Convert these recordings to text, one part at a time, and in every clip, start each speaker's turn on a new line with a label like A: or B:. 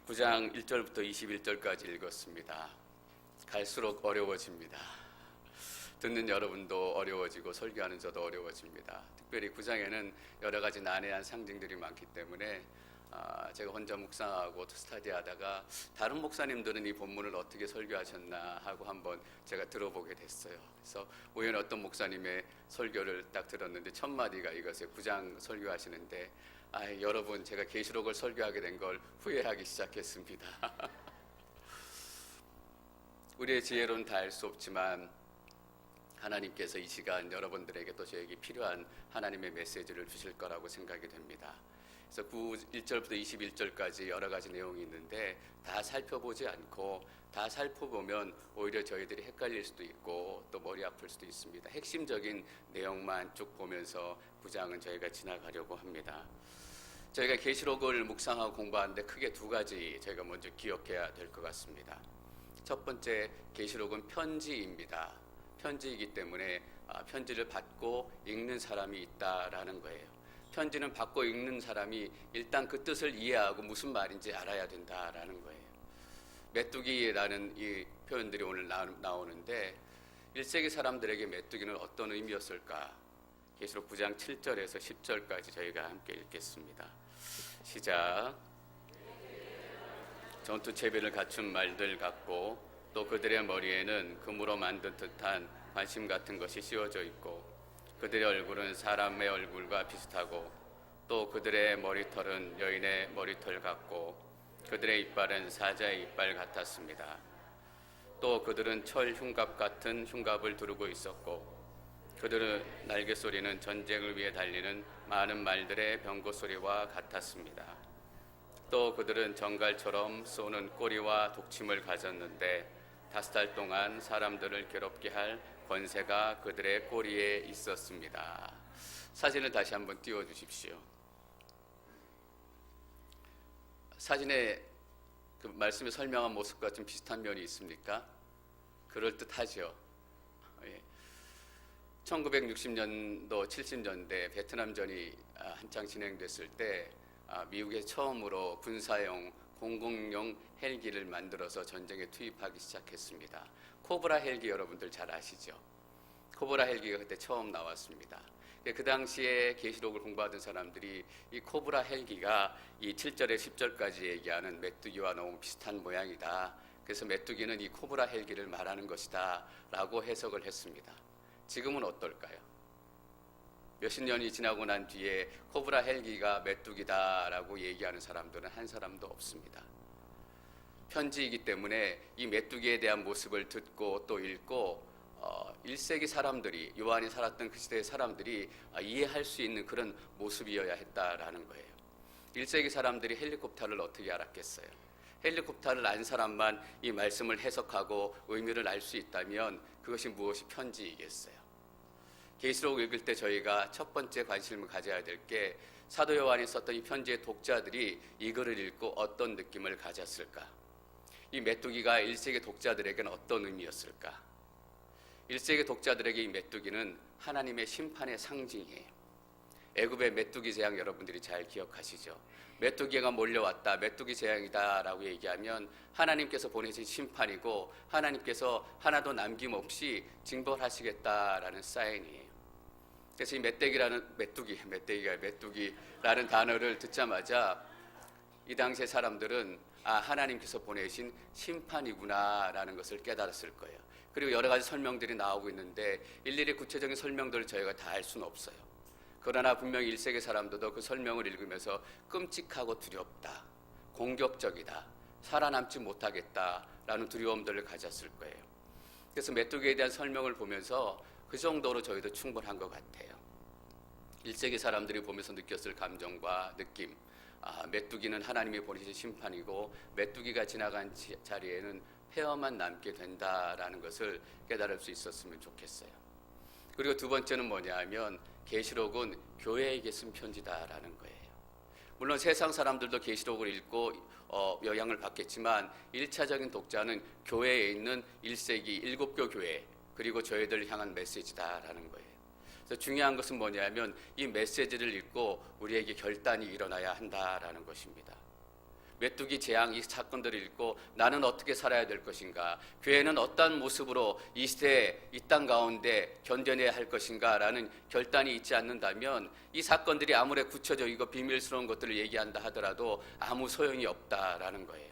A: 9장 1절부터 21절까지 읽었습니다. 갈수록 어려워집니다. 듣는 여러분도 어려워지고 설교하는 저도 어려워집니다. 특별히 9장에는 여러 가지 난해한 상징들이 많기 때문에 제가 혼자 묵상하고 스터디하다가 다른 목사님들은 이 본문을 어떻게 설교하셨나 하고 한번 제가 들어보게 됐어요. 그래서 우연히 어떤 목사님의 설교를 딱 들었는데 첫 마디가 이것에 9장 설교하시는데 여러분, 제가 계시록을 설교하게 된 걸 후회하기 시작했습니다. 우리의 지혜로는 다 알 수 없지만 하나님께서 이 시간 여러분들에게 또 저에게 필요한 하나님의 메시지를 주실 거라고 생각이 됩니다. 그래서 1절부터 21절까지 여러 가지 내용이 있는데 다 살펴보지 않고 다 살펴보면 오히려 저희들이 헷갈릴 수도 있고 또 머리 아플 수도 있습니다. 핵심적인 내용만 쭉 보면서 9장은 저희가 지나가려고 합니다. 저희가 계시록을 묵상하고 공부하는데 크게 두 가지 저희가 먼저 기억해야 될 것 같습니다. 첫 번째, 계시록은 편지입니다. 편지이기 때문에 편지를 받고 읽는 사람이 있다라는 거예요. 편지는 받고 읽는 사람이 일단 그 뜻을 이해하고 무슨 말인지 알아야 된다라는 거예요. 메뚜기라는 이 표현들이 오늘 나오는데 1세기 사람들에게 메뚜기는 어떤 의미였을까? 계시록 9장 7절에서 10절까지 저희가 함께 읽겠습니다. 시작. 전투 체비를 갖춘 말들 같고 또 그들의 머리에는 금으로 만든 듯한 관심 같은 것이 씌워져 있고 그들의 얼굴은 사람의 얼굴과 비슷하고 또 그들의 머리털은 여인의 머리털 같고 그들의 이빨은 사자의 이빨 같았습니다. 또 그들은 철 흉갑 같은 흉갑을 두르고 있었고 그들의 날개 소리는 전쟁을 위해 달리는 많은 말들의 병거 소리와 같았습니다. 또 그들은 정갈처럼 쏘는 꼬리와 독침을 가졌는데 5달 동안 사람들을 괴롭게 할 권세가 그들의 꼬리에 있었습니다. 사진을 다시 한번 띄워주십시오. 사진에 그 말씀에 설명한 모습과 좀 비슷한 면이 있습니까? 그럴듯하죠. 1960년도 70년대 베트남전이 한창 진행됐을 때 미국에서 처음으로 군사용 공공용 헬기를 만들어서 전쟁에 투입하기 시작했습니다. 코브라 헬기 여러분들 잘 아시죠? 코브라 헬기가 그때 처음 나왔습니다. 그 당시에 계시록을 공부하던 사람들이 이 코브라 헬기가 이 7절에 10절까지 얘기하는 메뚜기와 너무 비슷한 모양이다. 그래서 메뚜기는 이 코브라 헬기를 말하는 것이다 라고 해석을 했습니다. 지금은 어떨까요? 몇십 년이 지나고 난 뒤에 코브라 헬기가 메뚜기다라고 얘기하는 사람들은 한 사람도 없습니다. 편지이기 때문에 이 메뚜기에 대한 모습을 듣고 또 읽고 1세기 사람들이, 요한이 살았던 그 시대의 사람들이 이해할 수 있는 그런 모습이어야 했다라는 거예요. 1세기 사람들이 헬리콥터를 어떻게 알았겠어요? 헬리콥터를 안 사람만 이 말씀을 해석하고 의미를 알 수 있다면 그것이 무엇이 편지이겠어요? 계시록 읽을 때 저희가 첫 번째 관심을 가져야 될 게 사도 요한이 썼던 이 편지의 독자들이 이 글을 읽고 어떤 느낌을 가졌을까? 이 메뚜기가 1세기 독자들에게는 어떤 의미였을까? 1세기 독자들에게 이 메뚜기는 하나님의 심판의 상징이에요. 애굽의 메뚜기 재앙 여러분들이 잘 기억하시죠? 메뚜기가 몰려왔다, 메뚜기 재앙이다 라고 얘기하면 하나님께서 보내신 심판이고 하나님께서 하나도 남김없이 징벌하시겠다라는 사인이에요. 그래서 이 메뚜기라는 단어를 듣자마자 이 당시의 사람들은 하나님께서 보내신 심판이구나라는 것을 깨달았을 거예요. 그리고 여러 가지 설명들이 나오고 있는데 일일이 구체적인 설명들을 저희가 다 알 수는 없어요. 그러나 분명히 1세기 사람들도 그 설명을 읽으면서 끔찍하고 두렵다, 공격적이다, 살아남지 못하겠다라는 두려움들을 가졌을 거예요. 그래서 메뚜기에 대한 설명을 보면서 그 정도로 저희도 충분한 것 같아요. 1세기 사람들이 보면서 느꼈을 감정과 느낌, 메뚜기는 하나님이 보내신 심판이고 메뚜기가 지나간 자리에는 폐허만 남게 된다라는 것을 깨달을 수 있었으면 좋겠어요. 그리고 두 번째는 뭐냐 하면 계시록은 교회에게 쓴 편지다라는 거예요. 물론 세상 사람들도 계시록을 읽고 영향을 받겠지만 1차적인 독자는 교회에 있는 1세기 7교 교회 그리고 저희들을 향한 메시지다라는 거예요. 그래서 중요한 것은 뭐냐면 이 메시지를 읽고 우리에게 결단이 일어나야 한다라는 것입니다. 메뚜기 재앙 이 사건들을 읽고 나는 어떻게 살아야 될 것인가, 교회는 어떤 모습으로 이 시대에 이 땅 가운데 견뎌내야 할 것인가라는 결단이 있지 않는다면 이 사건들이 아무리 구체적이고 비밀스러운 것들을 얘기한다 하더라도 아무 소용이 없다라는 거예요.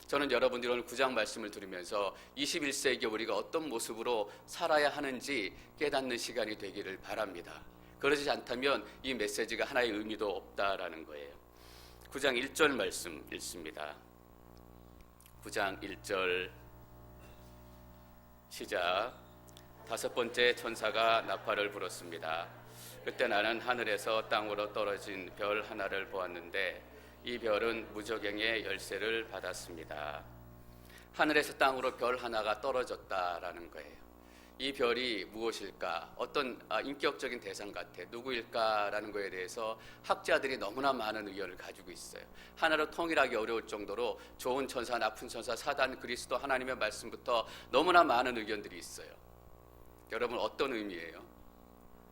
A: 저는 여러분들이 오늘 9장 말씀을 들으면서 21세기 우리가 어떤 모습으로 살아야 하는지 깨닫는 시간이 되기를 바랍니다. 그러지 않다면 이 메시지가 하나의 의미도 없다라는 거예요. 9장 1절 말씀 읽습니다. 9장 1절 시작. 다섯 번째 천사가 나팔을 불었습니다. 그때 나는 하늘에서 땅으로 떨어진 별 하나를 보았는데 이 별은 무저갱의 열쇠를 받았습니다. 하늘에서 땅으로 별 하나가 떨어졌다라는 거예요. 이 별이 무엇일까? 어떤 인격적인 대상 같아. 누구일까라는 거에 대해서 학자들이 너무나 많은 의견을 가지고 있어요. 하나로 통일하기 어려울 정도로 좋은 천사, 나쁜 천사, 사단, 그리스도, 하나님의 말씀부터 너무나 많은 의견들이 있어요. 여러분 어떤 의미예요?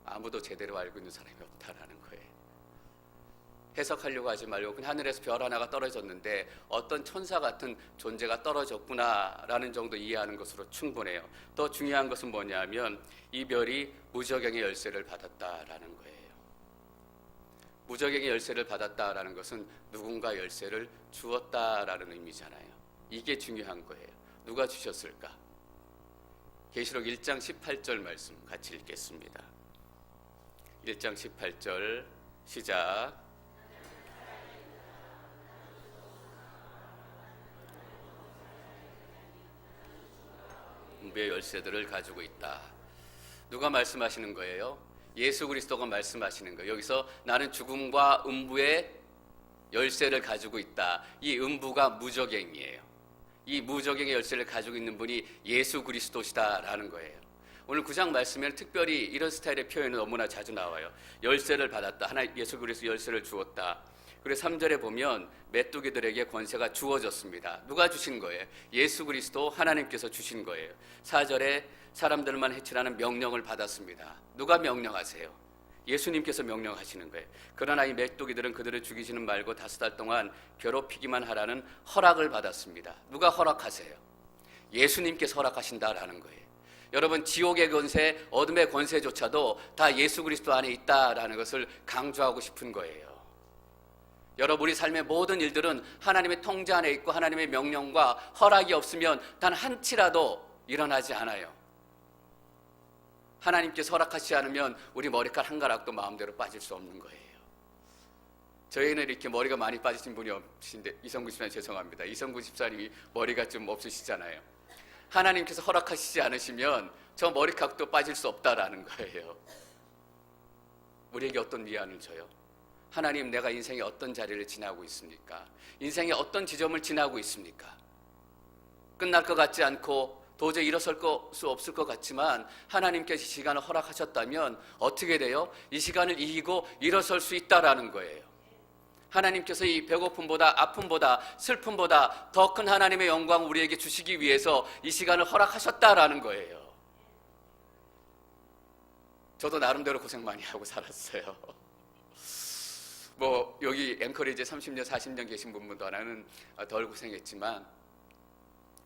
A: 아무도 제대로 알고 있는 사람이 없다라는 거예요. 해석하려고 하지 말고 그냥 하늘에서 별 하나가 떨어졌는데 어떤 천사 같은 존재가 떨어졌구나라는 정도 이해하는 것으로 충분해요. 더 중요한 것은 뭐냐면 이 별이 무저갱의 열쇠를 받았다라는 거예요. 무저갱의 열쇠를 받았다라는 것은 누군가 열쇠를 주었다라는 의미잖아요. 이게 중요한 거예요. 누가 주셨을까? 계시록 1장 18절 말씀 같이 읽겠습니다. 1장 18절 시작. 음부의 열쇠들을 가지고 있다. 누가 말씀하시는 거예요? 예수 그리스도가 말씀하시는 거예요. 여기서 나는 죽음과 음부의 열쇠를 가지고 있다. 이 음부가 무저갱이에요. 이 무저갱의 열쇠를 가지고 있는 분이 예수 그리스도시다라는 거예요. 오늘 9장 말씀에는 특별히 이런 스타일의 표현이 너무나 자주 나와요. 열쇠를 받았다. 하나 예수 그리스도 열쇠를 주었다. 그리고 3절에 보면 메뚜기들에게 권세가 주어졌습니다. 누가 주신 거예요? 예수 그리스도 하나님께서 주신 거예요. 4절에 사람들만 해치라는 명령을 받았습니다. 누가 명령하세요? 예수님께서 명령하시는 거예요. 그러나 이 메뚜기들은 그들을 죽이지는 말고 5달 동안 괴롭히기만 하라는 허락을 받았습니다. 누가 허락하세요? 예수님께서 허락하신다라는 거예요. 여러분 지옥의 권세, 어둠의 권세조차도 다 예수 그리스도 안에 있다라는 것을 강조하고 싶은 거예요. 여러분 우리 삶의 모든 일들은 하나님의 통제 안에 있고 하나님의 명령과 허락이 없으면 단 한치라도 일어나지 않아요. 하나님께서 허락하시지 않으면 우리 머리카락 한 가락도 마음대로 빠질 수 없는 거예요. 저희는 이렇게 머리가 많이 빠지신 분이 없으신데 이성구 집사님 죄송합니다. 이성구 집사님이 머리가 좀 없으시잖아요. 하나님께서 허락하시지 않으시면 저 머리카락도 빠질 수 없다라는 거예요. 우리에게 어떤 위안을 줘요? 하나님 내가 인생의 어떤 자리를 지나고 있습니까? 인생의 어떤 지점을 지나고 있습니까? 끝날 것 같지 않고 도저히 일어설 수 없을 것 같지만 하나님께서 이 시간을 허락하셨다면 어떻게 돼요? 이 시간을 이기고 일어설 수 있다라는 거예요. 하나님께서 이 배고픔보다 아픔보다 슬픔보다 더 큰 하나님의 영광을 우리에게 주시기 위해서 이 시간을 허락하셨다라는 거예요. 저도 나름대로 고생 많이 하고 살았어요. 뭐 여기 앵커리지에 30년 40년 계신 분보다 나는 덜 고생했지만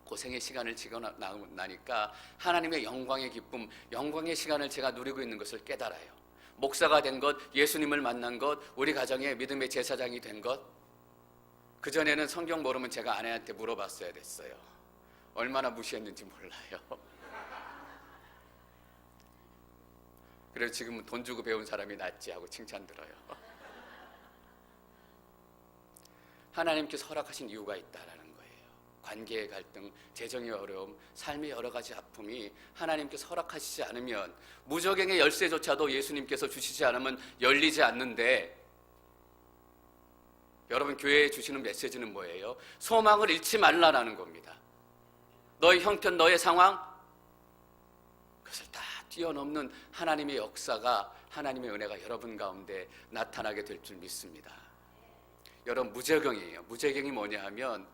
A: 고생의 시간을 지고 나니까 하나님의 영광의 기쁨, 영광의 시간을 제가 누리고 있는 것을 깨달아요. 목사가 된 것, 예수님을 만난 것, 우리 가정의 믿음의 제사장이 된 것. 그전에는 성경 모르면 제가 아내한테 물어봤어야 됐어요. 얼마나 무시했는지 몰라요. 그래서 지금은 돈 주고 배운 사람이 낫지 하고 칭찬 들어요. 하나님께서 허락하신 이유가 있다라는 거예요. 관계의 갈등, 재정의 어려움, 삶의 여러 가지 아픔이 하나님께서 허락하시지 않으면 무저갱의 열쇠조차도 예수님께서 주시지 않으면 열리지 않는데 여러분 교회에 주시는 메시지는 뭐예요? 소망을 잃지 말라라는 겁니다. 너의 형편, 너의 상황 그것을 다 뛰어넘는 하나님의 역사가 하나님의 은혜가 여러분 가운데 나타나게 될 줄 믿습니다. 여러분 무저갱이에요. 무저갱이 뭐냐 하면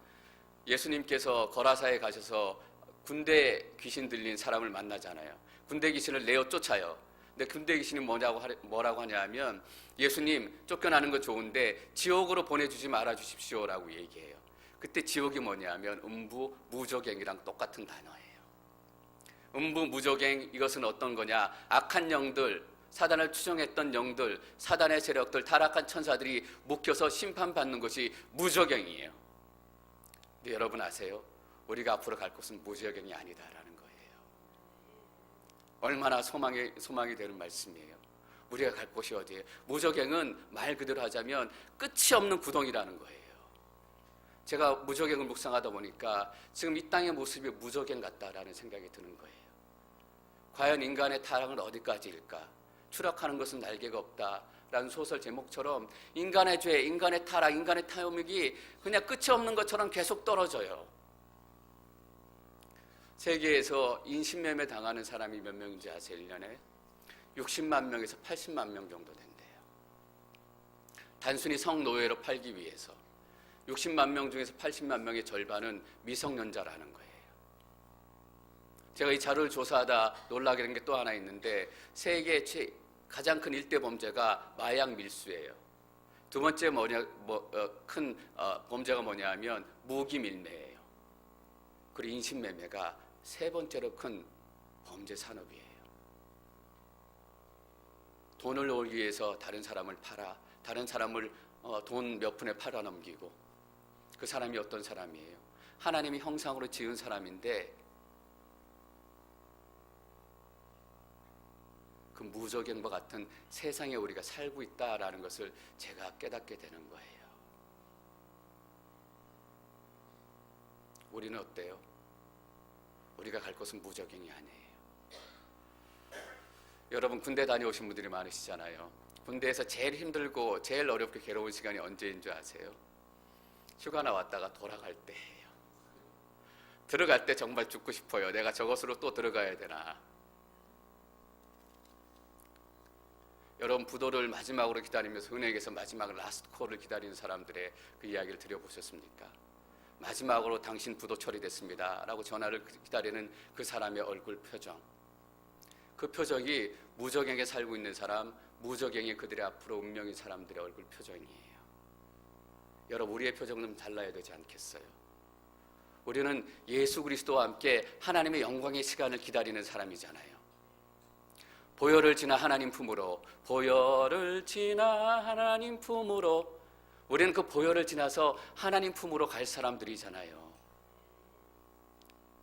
A: 예수님께서 거라사에 가셔서 군대 귀신 들린 사람을 만나잖아요. 군대 귀신을 내어 쫓아요. 근데 군대 귀신이 뭐라고 하냐면 예수님 쫓겨나는 거 좋은데 지옥으로 보내주지 말아 주십시오라고 얘기해요. 그때 지옥이 뭐냐면 음부무저갱이랑 똑같은 단어예요. 음부무저갱, 이것은 어떤 거냐? 악한 영들, 사단을 추종했던 영들, 사단의 세력들, 타락한 천사들이 묶여서 심판받는 것이 무저갱이에요. 근데 여러분 아세요? 우리가 앞으로 갈 곳은 무저갱이 아니다라는 거예요. 얼마나 소망이 되는 말씀이에요. 우리가 갈 곳이 어디예요? 무저갱은 말 그대로 하자면 끝이 없는 구덩이라는 거예요. 제가 무저갱을 묵상하다 보니까 지금 이 땅의 모습이 무저갱 같다라는 생각이 드는 거예요. 과연 인간의 타락은 어디까지일까? 추락하는 것은 날개가 없다라는 소설 제목처럼 인간의 죄, 인간의 타락, 인간의 탐욕이 그냥 끝이 없는 것처럼 계속 떨어져요. 세계에서 인신매매 당하는 사람이 몇 명인지 아세요? 1년에 60만 명에서 80만 명 정도 된대요. 단순히 성노예로 팔기 위해서 60만 명 중에서 80만 명의 절반은 미성년자라는 거예요. 제가 이 자료를 조사하다 놀라게 된 게 또 하나 있는데 세계 가장 큰 일대 범죄가 마약 밀수예요. 두 번째 큰 범죄가 뭐냐면 무기 밀매예요. 그리고 인신매매가 세 번째로 큰 범죄 산업이에요. 돈을 얻기 위해서 다른 사람을 팔아, 다른 사람을 돈 몇 푼에 팔아넘기고, 그 사람이 어떤 사람이에요? 하나님이 형상으로 지은 사람인데 그 무저갱과 같은 세상에 우리가 살고 있다라는 것을 제가 깨닫게 되는 거예요. 우리는 어때요? 우리가 갈 곳은 무저갱이 아니에요. 여러분 군대 다녀오신 분들이 많으시잖아요. 군대에서 제일 힘들고 제일 어렵게 괴로운 시간이 언제인 줄 아세요? 휴가 나왔다가 돌아갈 때예요. 들어갈 때 정말 죽고 싶어요. 내가 저것으로 또 들어가야 되나. 여러분 부도를 마지막으로 기다리면서 은행에서 마지막 라스트 콜을 기다리는 사람들의 그 이야기를 들어보셨습니까? 마지막으로 당신 부도 처리됐습니다 라고 전화를 기다리는 그 사람의 얼굴 표정, 그 표정이 무저갱에 살고 있는 사람, 무저갱이 그들의 앞으로 운명인 사람들의 얼굴 표정이에요. 여러분 우리의 표정은 좀 달라야 되지 않겠어요? 우리는 예수 그리스도와 함께 하나님의 영광의 시간을 기다리는 사람이잖아요. 보혈을 지나 하나님 품으로, 보혈을 지나 하나님 품으로, 우리는 그 보혈을 지나서 하나님 품으로 갈 사람들이잖아요.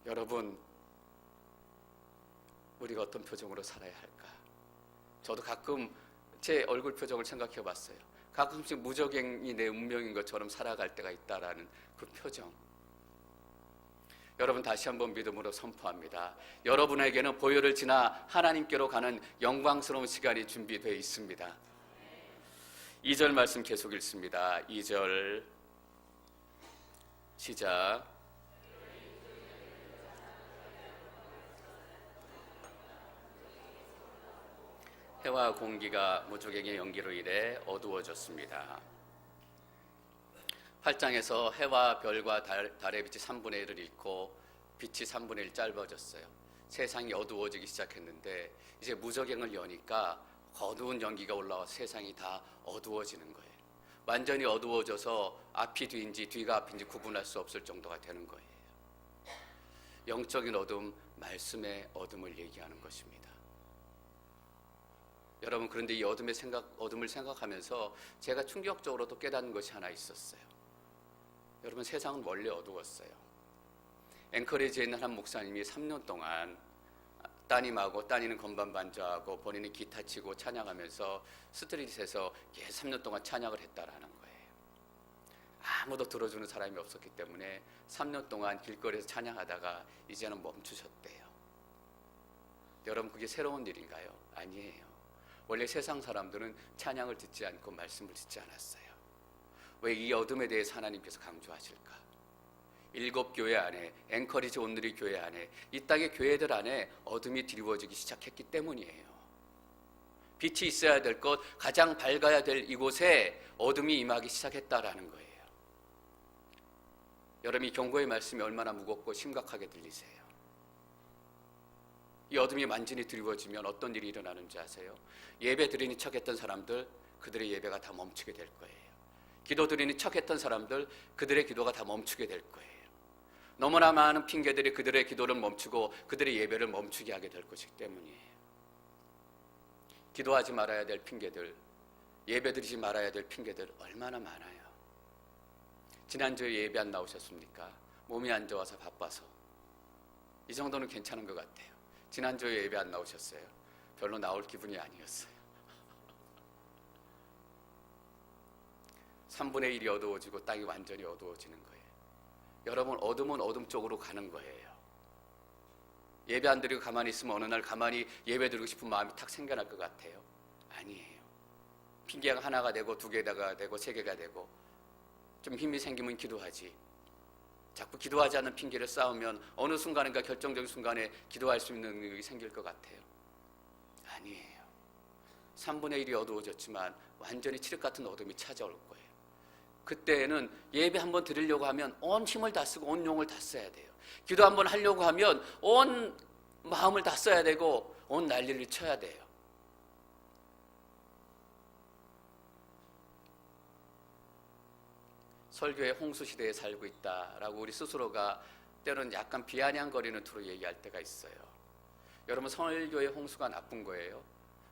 A: 여러분 우리가 어떤 표정으로 살아야 할까? 저도 가끔 제 얼굴 표정을 생각해 봤어요. 가끔씩 무저갱이 내 운명인 것처럼 살아갈 때가 있다라는 그 표정. 여러분 다시 한번 믿음으로 선포합니다. 여러분에게는 보혈을 지나 하나님께로 가는 영광스러운 시간이 준비되어 있습니다. 2절 말씀 계속 읽습니다. 2절 시작. 해와 공기가 무저갱의 연기로 인해 어두워졌습니다. 8장에서 해와 별과 달의 빛이 3분의 1을 잃고 빛이 3분의 1 짧아졌어요. 세상이 어두워지기 시작했는데 이제 무저갱을 여니까 어두운 연기가 올라와 세상이 다 어두워지는 거예요. 완전히 어두워져서 앞이 뒤인지 뒤가 앞인지 구분할 수 없을 정도가 되는 거예요. 영적인 어둠, 말씀의 어둠을 얘기하는 것입니다. 여러분 그런데 이 어둠을 생각하면서 제가 충격적으로 또 깨닫는 것이 하나 있었어요. 여러분 세상은 원래 어두웠어요. 앵커리지에 있는 한 목사님이 3년 동안 따님하고, 따님은 건반 반주하고 본인이 기타 치고 찬양하면서 스트릿에서 3년 동안 찬양을 했다라는 거예요. 아무도 들어주는 사람이 없었기 때문에 3년 동안 길거리에서 찬양하다가 이제는 멈추셨대요. 여러분 그게 새로운 일인가요? 아니에요. 원래 세상 사람들은 찬양을 듣지 않고 말씀을 듣지 않았어요. 왜 이 어둠에 대해서 하나님께서 강조하실까? 7교회 안에, 앵커리지 온누리 교회 안에, 이 땅의 교회들 안에 어둠이 드리워지기 시작했기 때문이에요. 빛이 있어야 될 것, 가장 밝아야 될 이곳에 어둠이 임하기 시작했다라는 거예요. 여러분 이 경고의 말씀이 얼마나 무겁고 심각하게 들리세요? 이 어둠이 완전히 드리워지면 어떤 일이 일어나는지 아세요? 예배 드리는 척했던 사람들, 그들의 예배가 다 멈추게 될 거예요. 기도 드리는 척했던 사람들, 그들의 기도가 다 멈추게 될 거예요. 너무나 많은 핑계들이 그들의 기도를 멈추고 그들의 예배를 멈추게 하게 될 것이기 때문이에요. 기도하지 말아야 될 핑계들, 예배 드리지 말아야 될 핑계들 얼마나 많아요. 지난주에 예배 안 나오셨습니까? 몸이 안 좋아서 바빠서. 이 정도는 괜찮은 것 같아요. 지난주에 예배 안 나오셨어요? 별로 나올 기분이 아니었어요. 3분의 1이 어두워지고 땅이 완전히 어두워지는 거예요. 여러분, 어둠은 어둠 쪽으로 가는 거예요. 예배 안 드리고 가만히 있으면 어느 날 가만히 예배 드리고 싶은 마음이 탁 생겨날 것 같아요? 아니에요. 핑계가 하나가 되고 두 개가 되고 세 개가 되고 좀 힘이 생기면 기도하지. 자꾸 기도하지 않는 핑계를 쌓으면 어느 순간인가 결정적인 순간에 기도할 수 있는 능력이 생길 것 같아요? 아니에요. 3분의 1이 어두워졌지만 완전히 칠흑 같은 어둠이 찾아올 거예요. 그때는 예배 한번 드리려고 하면 온 힘을 다 쓰고 온 용을 다 써야 돼요. 기도 한번 하려고 하면 온 마음을 다 써야 되고 온 난리를 쳐야 돼요. 설교의 홍수 시대에 살고 있다라고 우리 스스로가 때로는 약간 비아냥거리는 투로 얘기할 때가 있어요. 여러분, 설교의 홍수가 나쁜 거예요?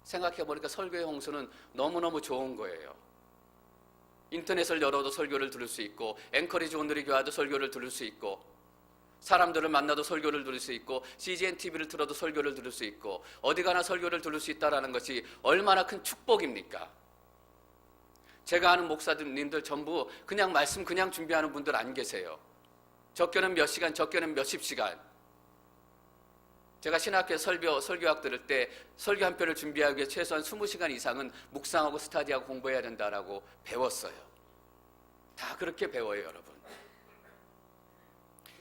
A: 생각해보니까 설교의 홍수는 너무너무 좋은 거예요. 인터넷을 열어도 설교를 들을 수 있고, 앵커리지 오늘의 교회도 설교를 들을 수 있고, 사람들을 만나도 설교를 들을 수 있고, CGN TV를 틀어도 설교를 들을 수 있고, 어디 가나 설교를 들을 수 있다는 것이 얼마나 큰 축복입니까? 제가 아는 목사님들 전부 그냥 말씀 그냥 준비하는 분들 안 계세요. 적게는 몇 시간, 적게는 몇십 시간. 제가 신학교 설교학 들을 때 설교 한 편을 준비하기 위해 최소한 20시간 이상은 묵상하고 스터디하고 공부해야 된다라고 배웠어요. 다 그렇게 배워요, 여러분.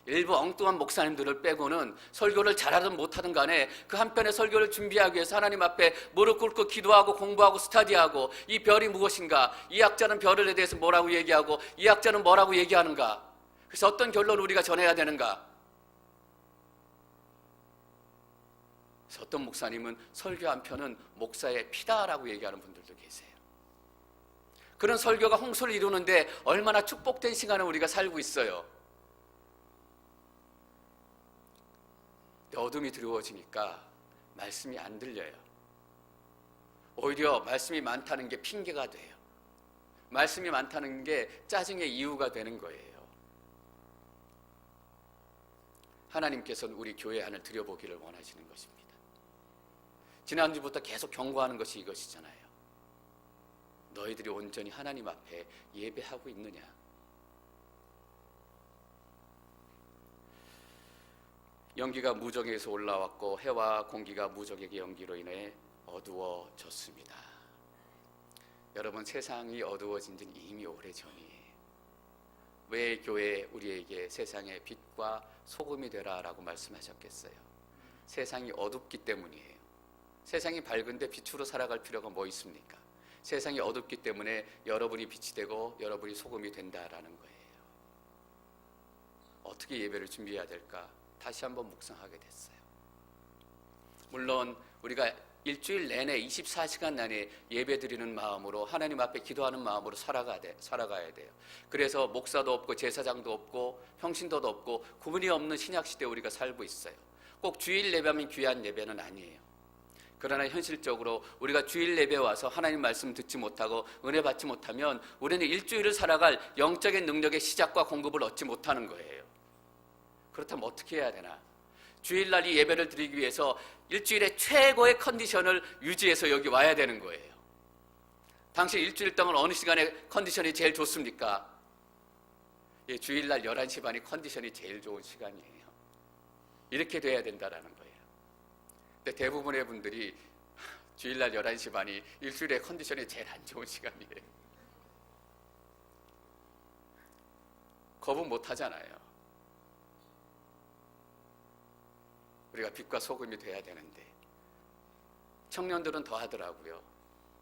A: 일부 엉뚱한 목사님들을 빼고는 설교를 잘하든 못하든 간에 그 한 편의 설교를 준비하기 위해서 하나님 앞에 무릎 꿇고 기도하고 공부하고 스터디하고, 이 별이 무엇인가, 이 학자는 별에 대해서 뭐라고 얘기하고 이 학자는 뭐라고 얘기하는가, 그래서 어떤 결론을 우리가 전해야 되는가. 그래서 어떤 목사님은 설교 한 편은 목사의 피다라고 얘기하는 분들도 계세요. 그런 설교가 홍수를 이루는데 얼마나 축복된 시간을 우리가 살고 있어요. 어둠이 두려워지니까 말씀이 안 들려요. 오히려 말씀이 많다는 게 핑계가 돼요. 말씀이 많다는 게 짜증의 이유가 되는 거예요. 하나님께서는 우리 교회 안을 들여보기를 원하시는 것입니다. 지난주부터 계속 경고하는 것이 이것이잖아요. 너희들이 온전히 하나님 앞에 예배하고 있느냐. 연기가 무적에서 올라왔고 해와 공기가 무적에게 연기로 인해 어두워졌습니다. 여러분, 세상이 어두워진 지는 이미 오래전이에요. 왜 교회 우리에게 세상의 빛과 소금이 되라라고 말씀하셨겠어요? 세상이 어둡기 때문이에요. 세상이 밝은데 빛으로 살아갈 필요가 뭐 있습니까? 세상이 어둡기 때문에 여러분이 빛이 되고 여러분이 소금이 된다라는 거예요. 어떻게 예배를 준비해야 될까? 다시 한번 묵상하게 됐어요. 물론 우리가 일주일 내내 24시간 내내 예배 드리는 마음으로, 하나님 앞에 기도하는 마음으로 살아가야 돼요. 그래서 목사도 없고 제사장도 없고 평신도도 없고 구분이 없는 신약시대에 우리가 살고 있어요. 꼭 주일 예배하면 귀한 예배는 아니에요. 그러나 현실적으로 우리가 주일 예배 와서 하나님 말씀 듣지 못하고 은혜 받지 못하면 우리는 일주일을 살아갈 영적인 능력의 시작과 공급을 얻지 못하는 거예요. 그렇다면 어떻게 해야 되나? 주일날 이 예배를 드리기 위해서 일주일의 최고의 컨디션을 유지해서 여기 와야 되는 거예요. 당신 일주일 동안 어느 시간에 컨디션이 제일 좋습니까? 예, 주일날 11시 반이 컨디션이 제일 좋은 시간이에요. 이렇게 돼야 된다라는 거예요. 근데 대부분의 분들이 주일날 11시 반이 일주일의 컨디션이 제일 안 좋은 시간이에요. 거부 못 하잖아요. 우리가 빛과 소금이 돼야 되는데 청년들은 더 하더라고요.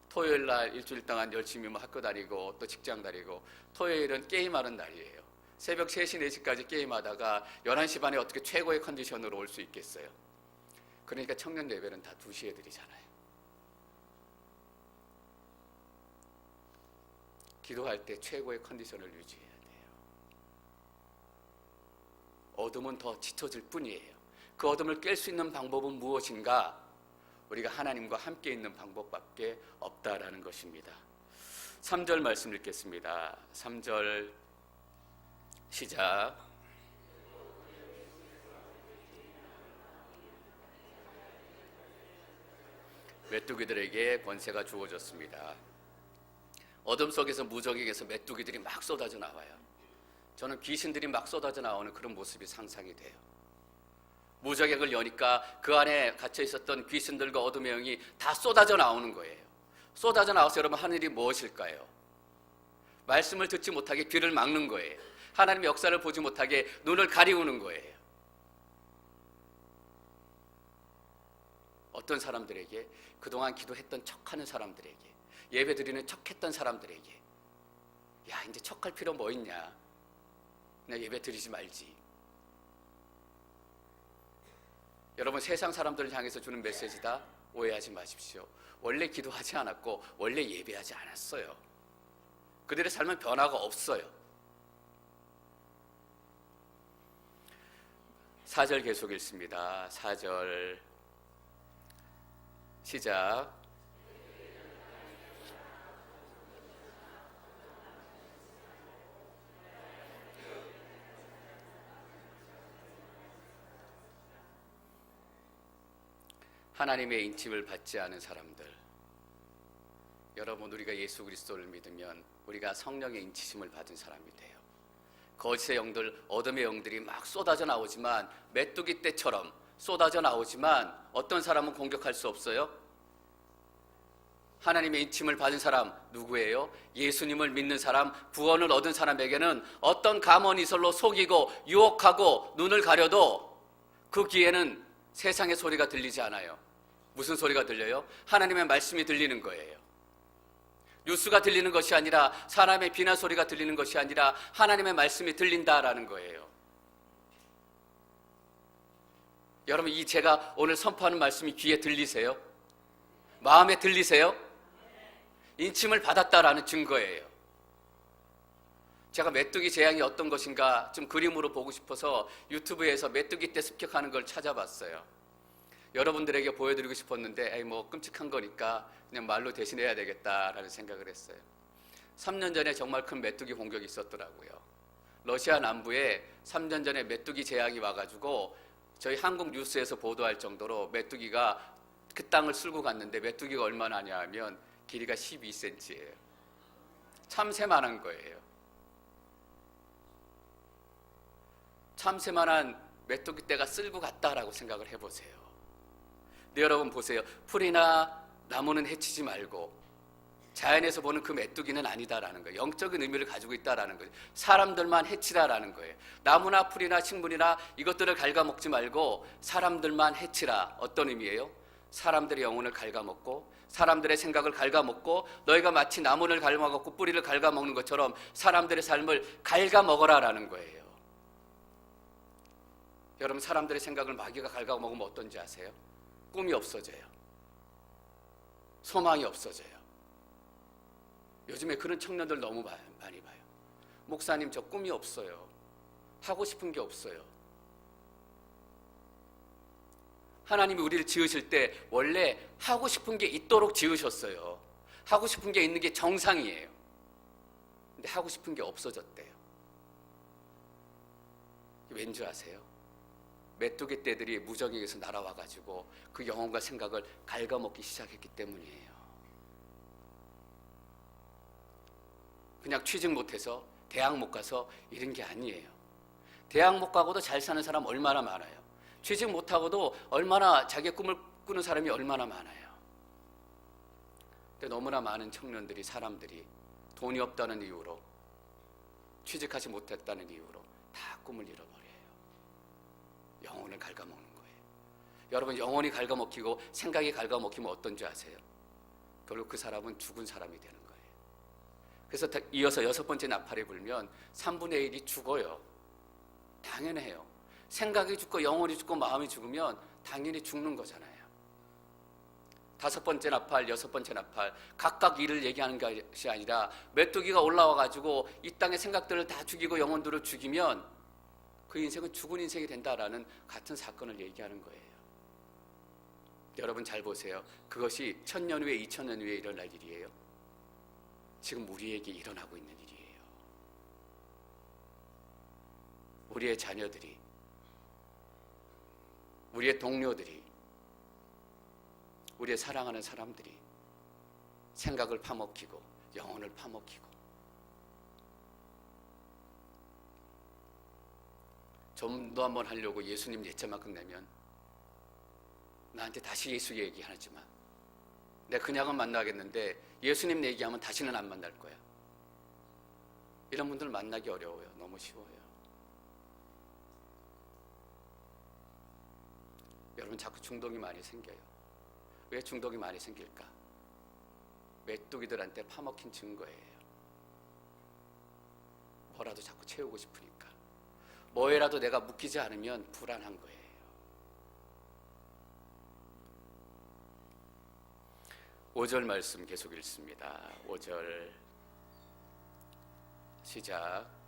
A: 토요일 날 일주일 동안 열심히 학교 다니고 또 직장 다니고 토요일은 게임하는 날이에요. 새벽 3시, 4시까지 게임하다가 11시 반에 어떻게 최고의 컨디션으로 올 수 있겠어요? 그러니까 청년 예배는 다 2시에 드리잖아요. 기도할 때 최고의 컨디션을 유지해야 돼요. 어둠은 더 짙어질 뿐이에요. 그 어둠을 깰 수 있는 방법은 무엇인가? 우리가 하나님과 함께 있는 방법밖에 없다라는 것입니다. 3절 말씀 읽겠습니다. 3절 시작. 메뚜기들에게 권세가 주어졌습니다. 어둠 속에서 무적에게서 메뚜기들이 막 쏟아져 나와요. 저는 귀신들이 막 쏟아져 나오는 그런 모습이 상상이 돼요. 무적액을 여니까 그 안에 갇혀 있었던 귀신들과 어둠의 영이 다 쏟아져 나오는 거예요. 쏟아져 나와서 여러분 하늘이 무엇일까요? 말씀을 듣지 못하게 귀를 막는 거예요. 하나님의 역사를 보지 못하게 눈을 가리우는 거예요. 어떤 사람들에게? 그동안 기도했던 척하는 사람들에게, 예배 드리는 척했던 사람들에게, 야 이제 척할 필요 뭐 있냐, 그냥 예배 드리지 말지. 여러분 세상 사람들을 향해서 주는 메시지다. 오해하지 마십시오. 원래 기도하지 않았고 원래 예배하지 않았어요. 그들의 삶은 변화가 없어요. 4절 계속 읽습니다. 4절 시작. 하나님의 인침을 받지 않은 사람들, 여러분 우리가 예수 그리스도를 믿으면 우리가 성령의 인치심을 받은 사람이 돼요. 거짓의 영들, 어둠의 영들이 막 쏟아져 나오지만, 메뚜기 떼처럼 쏟아져 나오지만 어떤 사람은 공격할 수 없어요? 하나님의 인침을 받은 사람 누구예요? 예수님을 믿는 사람, 구원을 얻은 사람에게는 어떤 가문이설로 속이고 유혹하고 눈을 가려도 그 귀에는 세상의 소리가 들리지 않아요. 무슨 소리가 들려요? 하나님의 말씀이 들리는 거예요. 뉴스가 들리는 것이 아니라, 사람의 비난 소리가 들리는 것이 아니라 하나님의 말씀이 들린다라는 거예요. 여러분 이 제가 오늘 선포하는 말씀이 귀에 들리세요? 마음에 들리세요? 인침을 받았다라는 증거예요. 제가 메뚜기 재앙이 어떤 것인가 좀 그림으로 보고 싶어서 유튜브에서 메뚜기 떼 습격하는 걸 찾아봤어요. 여러분들에게 보여드리고 싶었는데 에이 뭐 끔찍한 거니까 그냥 말로 대신해야 되겠다라는 생각을 했어요. 3년 전에 정말 큰 메뚜기 공격이 있었더라고요. 러시아 남부에 3년 전에 메뚜기 재앙이 와가지고 저희 한국 뉴스에서 보도할 정도로 메뚜기가 그 땅을 쓸고 갔는데, 메뚜기가 얼마나 하냐 하면 길이가 12cm예요. 참새만한 거예요. 참새만한 메뚜기 떼가 쓸고 갔다라고 생각을 해보세요. 네, 여러분 보세요. 풀이나 나무는 해치지 말고 자연에서 보는 그 메뚜기는 아니다라는 거예요. 영적인 의미를 가지고 있다라는 거예요. 사람들만 해치라라는 거예요. 나무나 풀이나 식물이나 이것들을 갉아먹지 말고 사람들만 해치라. 어떤 의미예요? 사람들의 영혼을 갉아먹고 사람들의 생각을 갉아먹고, 너희가 마치 나무를 갉아먹고 뿌리를 갉아먹는 것처럼 사람들의 삶을 갉아먹어라라는 거예요. 여러분 사람들의 생각을 마귀가 갉아먹으면 어떤지 아세요? 꿈이 없어져요. 소망이 없어져요. 요즘에 그런 청년들 너무 많이 봐요. 목사님 저 꿈이 없어요. 하고 싶은 게 없어요. 하나님이 우리를 지으실 때 원래 하고 싶은 게 있도록 지으셨어요. 하고 싶은 게 있는 게 정상이에요. 근데 하고 싶은 게 없어졌대요. 왠지 아세요? 메뚜기 떼들이 무정에게서 날아와가지고 그 영혼과 생각을 갉아먹기 시작했기 때문이에요. 그냥 취직 못해서 대학 못 가서 이런 게 아니에요. 대학 못 가고도 잘 사는 사람 얼마나 많아요. 취직 못하고도 얼마나 자기의 꿈을 꾸는 사람이 얼마나 많아요. 근데 너무나 많은 청년들이, 사람들이 돈이 없다는 이유로, 취직하지 못했다는 이유로 다 꿈을 잃어버려요. 영혼을 갉아먹는 거예요. 여러분 영혼이 갉아먹히고 생각이 갉아먹히면 어떤지 아세요? 결국 그 사람은 죽은 사람이 되는 거예요. 그래서 이어서 6번째 나팔이 불면 3분의 1이 죽어요. 당연해요. 생각이 죽고 영혼이 죽고 마음이 죽으면 당연히 죽는 거잖아요. 5번째 나팔, 6번째 나팔 각각 일을 얘기하는 것이 아니라 메뚜기가 올라와가지고 이 땅의 생각들을 다 죽이고 영혼들을 죽이면 그 인생은 죽은 인생이 된다라는 같은 사건을 얘기하는 거예요. 여러분 잘 보세요. 그것이 1000년 후에 2000년 후에 일어날 일이에요. 지금 우리에게 일어나고 있는 일이에요. 우리의 자녀들이, 우리의 동료들이, 우리의 사랑하는 사람들이 생각을 파먹히고 영혼을 파먹히고, 전도 한번 하려고 예수님 예자만큼 내면 나한테 다시 예수 얘기하지 마. 내가 그냥은 만나겠는데 예수님 얘기하면 다시는 안 만날 거야. 이런 분들 만나기 어려워요. 너무 쉬워요. 여러분 자꾸 중독이 많이 생겨요. 왜 중독이 많이 생길까? 메뚜기들한테 파먹힌 증거예요. 뭐라도 자꾸 채우고 싶으니까. 뭐에라도 내가 묶이지 않으면 불안한 거예요. 5절 말씀 계속 읽습니다. 5절 시작.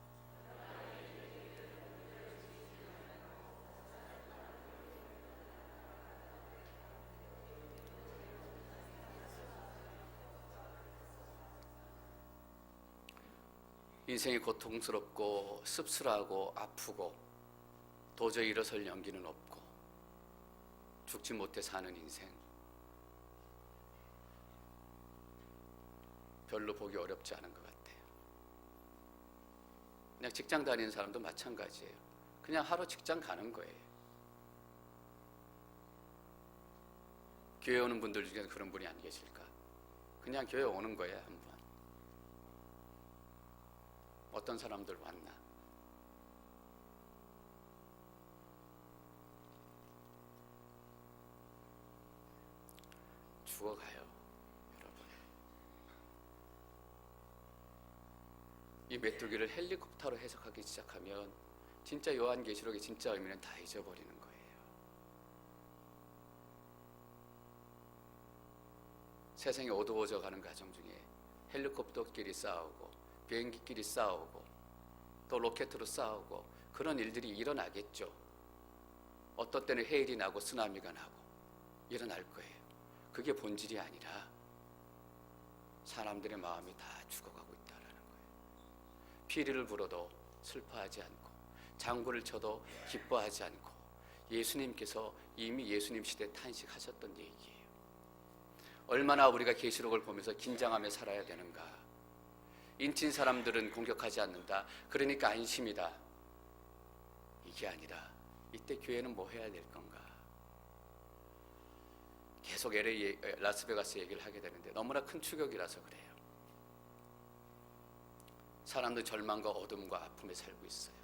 A: 인생이 고통스럽고 씁쓸하고 아프고 도저히 일어설 용기는 없고 죽지 못해 사는 인생, 별로 보기 어렵지 않은 것 같아요. 그냥 직장 다니는 사람도 마찬가지예요. 그냥 하루 직장 가는 거예요. 교회 오는 분들 중에 그런 분이 안 계실까? 그냥 교회 오는 거예요. 한번 어떤 사람들 왔나? 죽어가요, 여러분. 이 메뚜기를 헬리콥터로 해석하기 시작하면 진짜 요한계시록의 진짜 의미는 다 잊어버리는 거예요. 세상이 어두워져 가는 과정 중에 헬리콥터끼리 싸우고 비행기끼리 싸우고 또 로켓으로 싸우고 그런 일들이 일어나겠죠. 어떤 때는 해일이 나고 쓰나미가 나고 일어날 거예요. 그게 본질이 아니라 사람들의 마음이 다 죽어가고 있다는 거예요. 피리를 불어도 슬퍼하지 않고 장구를 쳐도 기뻐하지 않고 예수님께서 이미 예수님 시대에 탄식하셨던 얘기예요. 얼마나 우리가 계시록을 보면서 긴장하며 살아야 되는가. 인친 사람들은 공격하지 않는다. 그러니까 안심이다. 이게 아니라 이때 교회는 뭐 해야 될 건가? 계속 LA, 라스베가스 얘기를 하게 되는데 너무나 큰 충격이라서 그래요. 사람들 절망과 어둠과 아픔에 살고 있어요.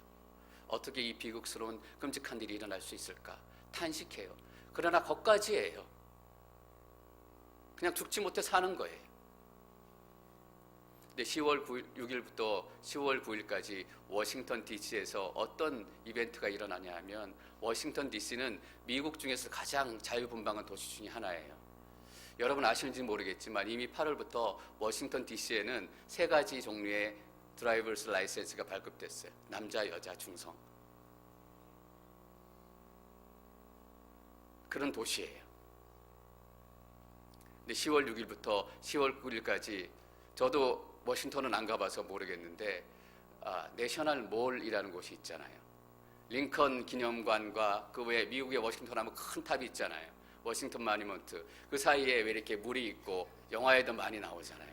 A: 어떻게 이 비극스러운 끔찍한 일이 일어날 수 있을까? 탄식해요. 그러나 거기까지예요. 그냥 죽지 못해 사는 거예요. 10월 6일부터 10월 9일까지 워싱턴 DC에서 어떤 이벤트가 일어나냐 하면 워싱턴 DC는 미국 중에서 가장 자유분방한 도시 중에 하나예요. 여러분 아시는지 모르겠지만 이미 8월부터 워싱턴 DC에는 3가지 종류의 드라이버스 라이센스가 발급됐어요. 남자, 여자, 중성. 그런 도시예요. 근데 10월 6일부터 10월 9일까지 저도 워싱턴은 안 가봐서 모르겠는데 내셔널 몰이라는 곳이 있잖아요. 링컨 기념관과 그 외에 미국의 워싱턴 하면 큰 탑이 있잖아요. 워싱턴 마니먼트. 그 사이에 왜 이렇게 물이 있고 영화에도 많이 나오잖아요.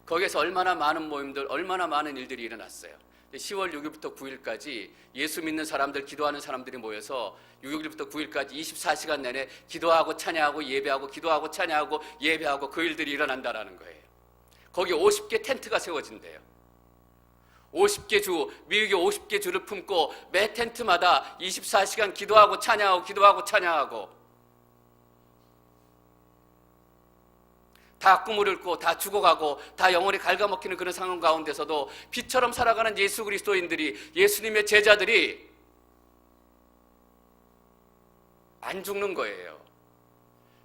A: 거기에서 얼마나 많은 모임들, 얼마나 많은 일들이 일어났어요. 10월 6일부터 9일까지 예수 믿는 사람들, 기도하는 사람들이 모여서 6일부터 9일까지 24시간 내내 기도하고 찬양하고 예배하고 기도하고 찬양하고 예배하고 그 일들이 일어난다라는 거예요. 거기 50개 텐트가 세워진대요. 50개 주, 미국의 50개 주를 품고 매 텐트마다 24시간 기도하고 찬양하고 기도하고 찬양하고 다 꿈을 잃고 다 죽어가고 다 영혼이 갉아먹히는 그런 상황 가운데서도 빛처럼 살아가는 예수 그리스도인들이, 예수님의 제자들이 안 죽는 거예요.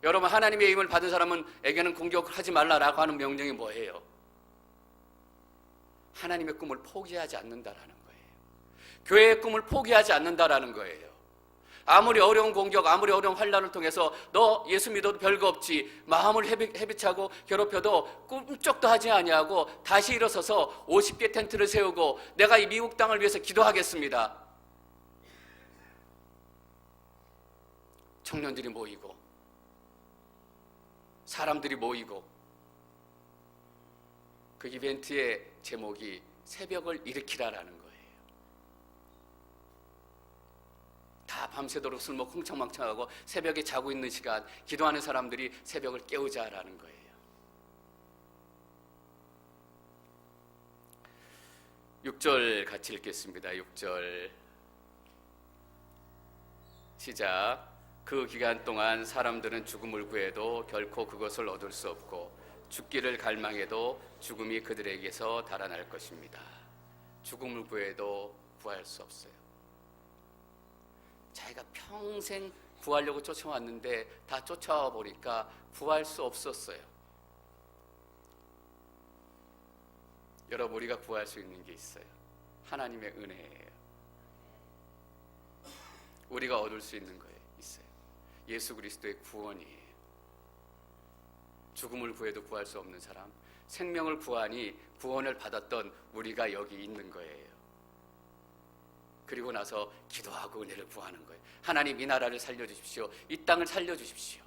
A: 여러분, 하나님의 임을 받은 사람에게는 공격을 하지 말라라고 하는 명령이 뭐예요? 하나님의 꿈을 포기하지 않는다라는 거예요. 교회의 꿈을 포기하지 않는다라는 거예요. 아무리 어려운 공격, 아무리 어려운 환난을 통해서 너 예수 믿어도 별거 없지, 마음을 헤비차고 괴롭혀도 꿈쩍도 하지 아니하고 다시 일어서서 50개 텐트를 세우고 내가 이 미국 땅을 위해서 기도하겠습니다. 청년들이 모이고 사람들이 모이고 그 이벤트의 제목이 새벽을 일으키라라는 거예요. 다 밤새도록 술 먹고 흥청망청하고 새벽에 자고 있는 시간, 기도하는 사람들이 새벽을 깨우자라는 거예요. 육 절 같이 읽겠습니다. 6절 시작. 그 기간 동안 사람들은 죽음을 구해도 결코 그것을 얻을 수 없고 죽기를 갈망해도 죽음이 그들에게서 달아날 것입니다. 죽음을 구해도 구할 수 없어요. 자기가 평생 구하려고 쫓아왔는데 다 쫓아와 보니까 구할 수 없었어요. 여러분, 우리가 구할 수 있는 게 있어요. 하나님의 은혜예요. 우리가 얻을 수 있는 거예요. 있어요. 예수 그리스도의 구원이에요. 죽음을 구해도 구할 수 없는 사람, 생명을 구하니 구원을 받았던 우리가 여기 있는 거예요. 그리고 나서 기도하고 은혜를 구하는 거예요. 하나님, 이 나라를 살려주십시오. 이 땅을 살려주십시오.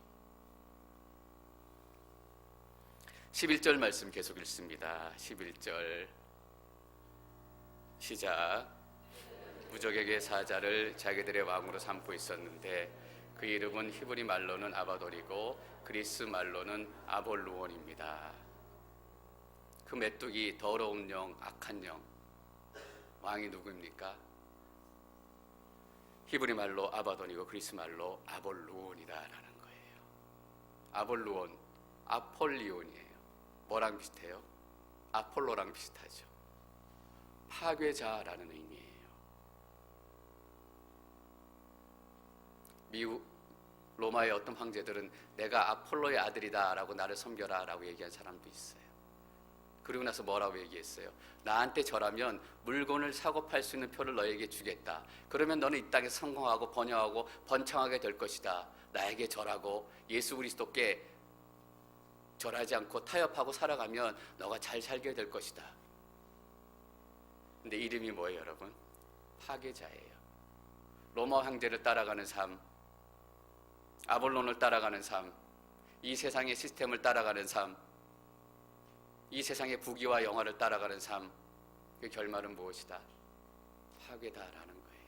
A: 11절 말씀 계속 읽습니다. 11절 시작. 부족에게 사자를 자기들의 왕으로 삼고 있었는데 그 이름은 히브리 말로는 아바돌이고 그리스 말로는 아볼루온입니다. 그 메뚜기, 더러운 영, 악한 영, 왕이 누구입니까? 히브리 말로 아바돈이고 그리스 말로 아볼루온이다라는 거예요. 아볼루온, 아폴리온이에요. 뭐랑 비슷해요? 아폴로랑 비슷하죠. 파괴자라는 의미예요. 미국 로마의 어떤 황제들은 내가 아폴로의 아들이다라고 나를 섬겨라라고 얘기한 사람도 있어요. 그리고 나서 뭐라고 얘기했어요? 나한테 절하면 물건을 사고 팔 수 있는 표를 너에게 주겠다. 그러면 너는 이 땅에 성공하고 번영하고 번창하게 될 것이다. 나에게 절하고 예수 그리스도께 절하지 않고 타협하고 살아가면 너가 잘 살게 될 것이다. 근데 이름이 뭐예요, 여러분? 파괴자예요. 로마 황제를 따라가는 삶, 아볼론을 따라가는 삶, 이 세상의 시스템을 따라가는 삶, 이 세상의 부귀와 영화를 따라가는 삶, 그 결말은 무엇이다? 파괴다라는 거예요.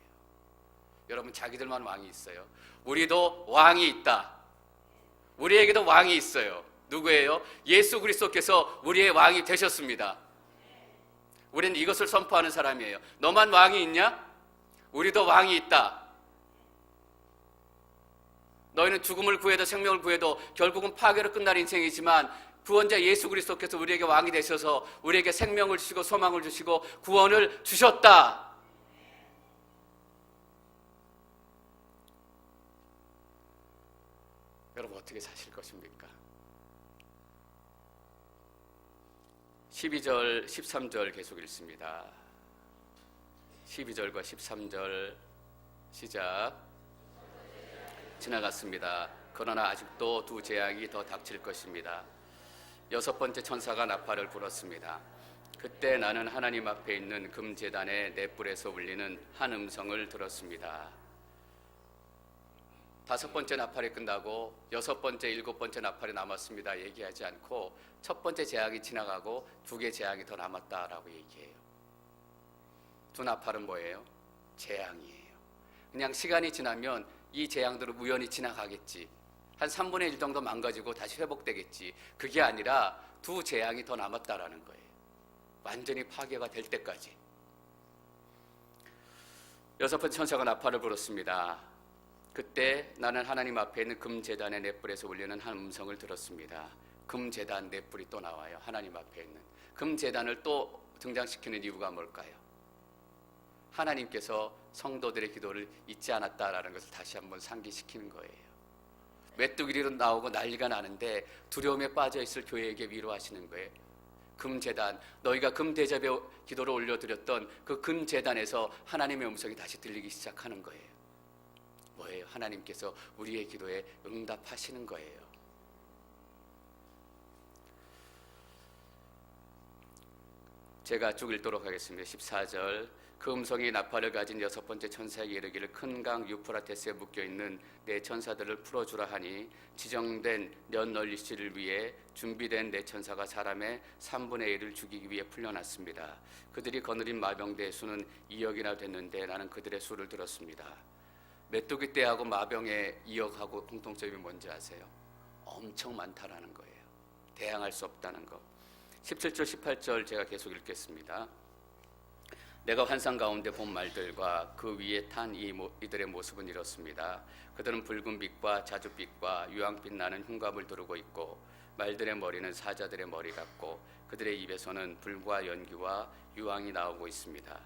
A: 여러분, 자기들만 왕이 있어요. 우리도 왕이 있다. 우리에게도 왕이 있어요. 누구예요? 예수 그리스도께서 우리의 왕이 되셨습니다. 우리는 이것을 선포하는 사람이에요. 너만 왕이 있냐? 우리도 왕이 있다. 너희는 죽음을 구해도 생명을 구해도 결국은 파괴로 끝날 인생이지만 구원자 예수 그리스도께서 우리에게 왕이 되셔서 우리에게 생명을 주시고 소망을 주시고 구원을 주셨다. 여러분, 어떻게 사실 것입니까? 12절, 13절 계속 읽습니다. 12절과 13절 시작. 지나갔습니다. 그러나 아직도 두 재앙이 더 닥칠 것입니다. 여섯 번째 천사가 나팔을 불었습니다. 그때 나는 하나님 앞에 있는 금제단의 넷불에서 울리는 한 음성을 들었습니다. 다섯 번째 나팔이 끝나고 여섯 번째, 일곱 번째 나팔이 남았습니다 얘기하지 않고 첫 번째 재앙이 지나가고 두 개 재앙이 더 남았다라고 얘기해요. 두 나팔은 뭐예요? 재앙이에요. 그냥 시간이 지나면 이 재앙들은 우연히 지나가겠지. 한 3분의 1 정도 망가지고 다시 회복되겠지. 그게 아니라 두 재앙이 더 남았다라는 거예요. 완전히 파괴가 될 때까지. 여섯 번째 천사가 나팔을 불었습니다. 그때 나는 하나님 앞에 있는 금제단의 넷불에서 울리는 한 음성을 들었습니다. 금제단 넷불이 또 나와요. 하나님 앞에 있는 금제단을 또 등장시키는 이유가 뭘까요? 하나님께서 성도들의 기도를 잊지 않았다라는 것을 다시 한번 상기시키는 거예요. 메뚜기로 나오고 난리가 나는데 두려움에 빠져 있을 교회에게 위로하시는 거예요. 금제단, 너희가 금대접에 기도를 올려드렸던 그 금제단에서 하나님의 음성이 다시 들리기 시작하는 거예요. 뭐예요? 하나님께서 우리의 기도에 응답하시는 거예요. 제가 쭉 읽도록 하겠습니다. 14절, 그 음성이 나팔을 가진 여섯 번째 천사에게 이르기를 큰 강 유프라테스에 묶여있는 네 천사들을 풀어주라 하니 지정된 년 널리시를 위해 준비된 네 천사가 사람의 3분의 1을 죽이기 위해 풀려났습니다. 그들이 거느린 마병대의 수는 2억이나 됐는데 나는 그들의 수를 들었습니다. 메뚜기 떼하고 마병의 2억하고 공통점이 뭔지 아세요? 엄청 많다라는 거예요. 대항할 수 없다는 거. 17절 18절 제가 계속 읽겠습니다. 내가 환상 가운데 본 말들과 그 위에 탄 이들의 모습은 이렇습니다. 그들은 붉은 빛과 자줏빛과 유황빛 나는 흉감을 두르고 있고 말들의 머리는 사자들의 머리 같고 그들의 입에서는 불과 연기와 유황이 나오고 있습니다.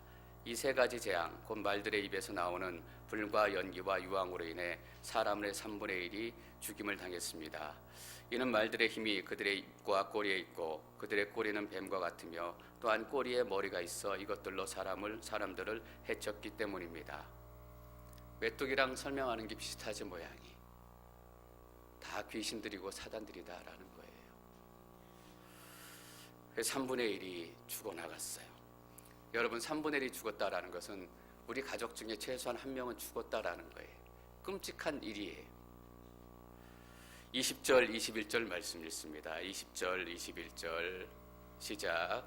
A: 이 세 가지 재앙, 곧 말들의 입에서 나오는 불과 연기와 유황으로 인해 사람의 3분의 1이 죽임을 당했습니다. 이는 말들의 힘이 그들의 입과 꼬리에 있고 그들의 꼬리는 뱀과 같으며 또한 꼬리에 머리가 있어 이것들로 사람들을 해쳤기 때문입니다. 메뚜기랑 설명하는 게 비슷하지 모양이. 다 귀신들이고 사단들이다라는 거예요. 그래서 3분의 1이 죽어나갔어요. 여러분, 3분의 1이 죽었다라는 것은 우리 가족 중에 최소한 한 명은 죽었다라는 거예요. 끔찍한 일이에요. 20절, 21절 말씀 읽습니다. 20절, 21절 시작.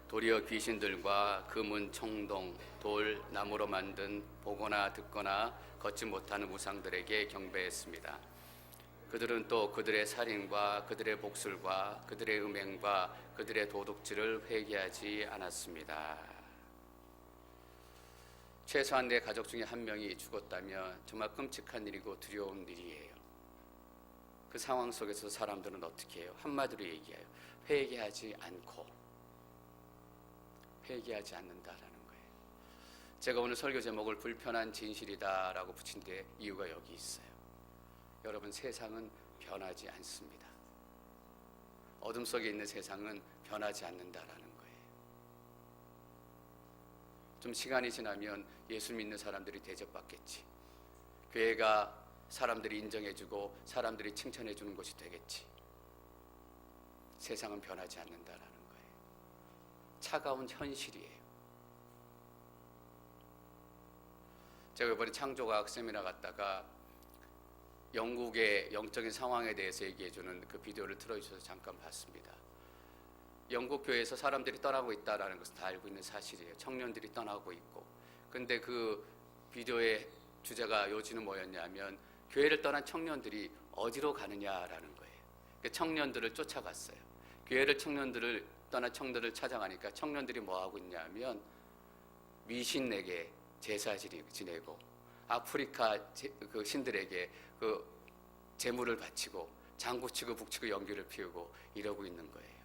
A: 도리어 귀신들과 금은 청동, 돌, 나무로 만든 보거나 듣거나 걷지 못하는 우상들에게 경배했습니다. 그들은 또 그들의 살인과 그들의 복술과 그들의 음행과 그들의 도둑질을 회개하지 않았습니다. 최소한 내 가족 중에 한 명이 죽었다면 정말 끔찍한 일이고 두려운 일이에요. 그 상황 속에서 사람들은 어떻게 해요? 한마디로 얘기해요. 회개하지 않는다라는 거예요. 제가 오늘 설교 제목을 불편한 진실이다라고 붙인 데 이유가 여기 있어요. 여러분, 세상은 변하지 않습니다. 어둠 속에 있는 세상은 변하지 않는다라는 거예요. 좀 시간이 지나면 예수 믿는 사람들이 대접받겠지. 교회가 사람들이 인정해주고 사람들이 칭찬해주는 곳이 되겠지. 세상은 변하지 않는다라는 거예요. 차가운 현실이에요. 제가 이번에 창조과학 세미나 갔다가 영국의 영적인 상황에 대해서 얘기해주는 그 비디오를 틀어주셔서 잠깐 봤습니다. 영국 교회에서 사람들이 떠나고 있다는 것은 다 알고 있는 사실이에요. 청년들이 떠나고 있고. 근데 그 비디오의 주제가 요지는 뭐였냐면 교회를 떠난 청년들이 어디로 가느냐라는 거예요. 청년들을 쫓아갔어요. 교회를 떠난 청년들을 찾아가니까 청년들이 뭐 하고 있냐면 미신에게 제사 지내고 아프리카 그 신들에게 그 제물을 바치고 장구치고 북치고 연기를 피우고 이러고 있는 거예요.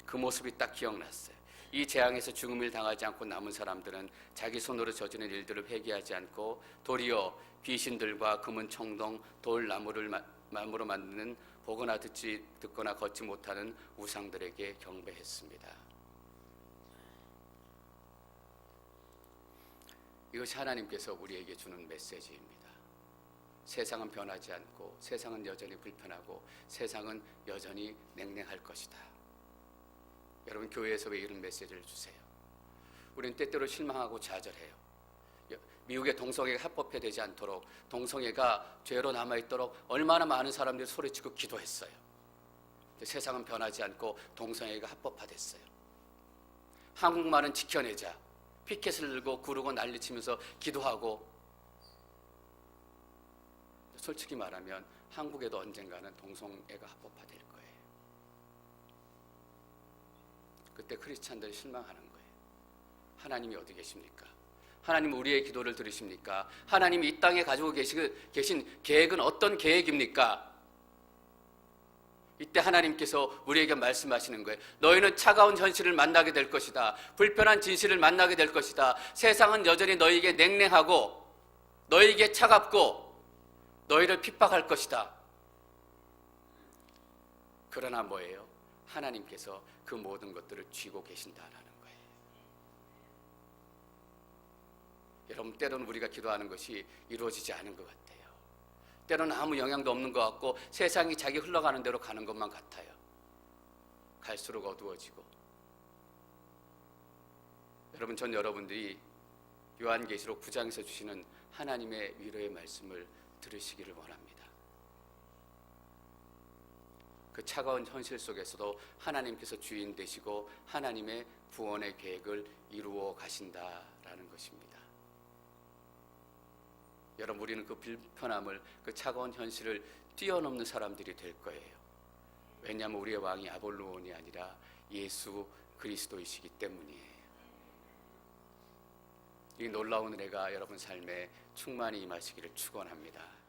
A: 그 모습이 딱 기억났어요. 이 재앙에서 죽음을 당하지 않고 남은 사람들은 자기 손으로 저지른 일들을 회개하지 않고 도리어 귀신들과 금은 청동, 돌, 나무로 만드는 보거나 듣거나 걷지 못하는 우상들에게 경배했습니다. 이것이 하나님께서 우리에게 주는 메시지입니다. 세상은 변하지 않고 세상은 여전히 불편하고 세상은 여전히 냉랭할 것이다. 여러분, 교회에서 왜 이런 메시지를 주세요? 우리는 때때로 실망하고 좌절해요. 미국의 동성애가 합법화되지 않도록, 동성애가 죄로 남아있도록 얼마나 많은 사람들이 소리치고 기도했어요. 세상은 변하지 않고 동성애가 합법화됐어요. 한국말은 지켜내자. 피켓을 들고 구르고 난리치면서 기도하고. 솔직히 말하면 한국에도 언젠가는 동성애가 합법화될 거예요. 그때 크리스찬들이 실망하는 거예요. 하나님이 어디 계십니까? 하나님은 우리의 기도를 들으십니까? 하나님이 이 땅에 가지고 계신 계획은 어떤 계획입니까? 이때 하나님께서 우리에게 말씀하시는 거예요. 너희는 차가운 현실을 만나게 될 것이다. 불편한 진실을 만나게 될 것이다. 세상은 여전히 너희에게 냉랭하고 너희에게 차갑고 너희를 핍박할 것이다. 그러나 뭐예요? 하나님께서 그 모든 것들을 쥐고 계신다라는 거예요. 여러분, 때로는 우리가 기도하는 것이 이루어지지 않은 것 같아요. 때로는 아무 영향도 없는 것 같고 세상이 자기 흘러가는 대로 가는 것만 같아요. 갈수록 어두워지고. 여러분, 전 여러분들이 요한계시록 9장에서 주시는 하나님의 위로의 말씀을 들으시기를 원합니다. 그 차가운 현실 속에서도 하나님께서 주인 되시고 하나님의 구원의 계획을 이루어 가신다라는 것입니다. 여러분, 우리는 그 불편함을, 그 차가운 현실을 뛰어넘는 사람들이 될 거예요. 왜냐하면 우리의 왕이 아볼로온이 아니라 예수 그리스도이시기 때문이에요. 이 놀라운 은혜가 여러분 삶에 충만히 임하시기를 축원합니다.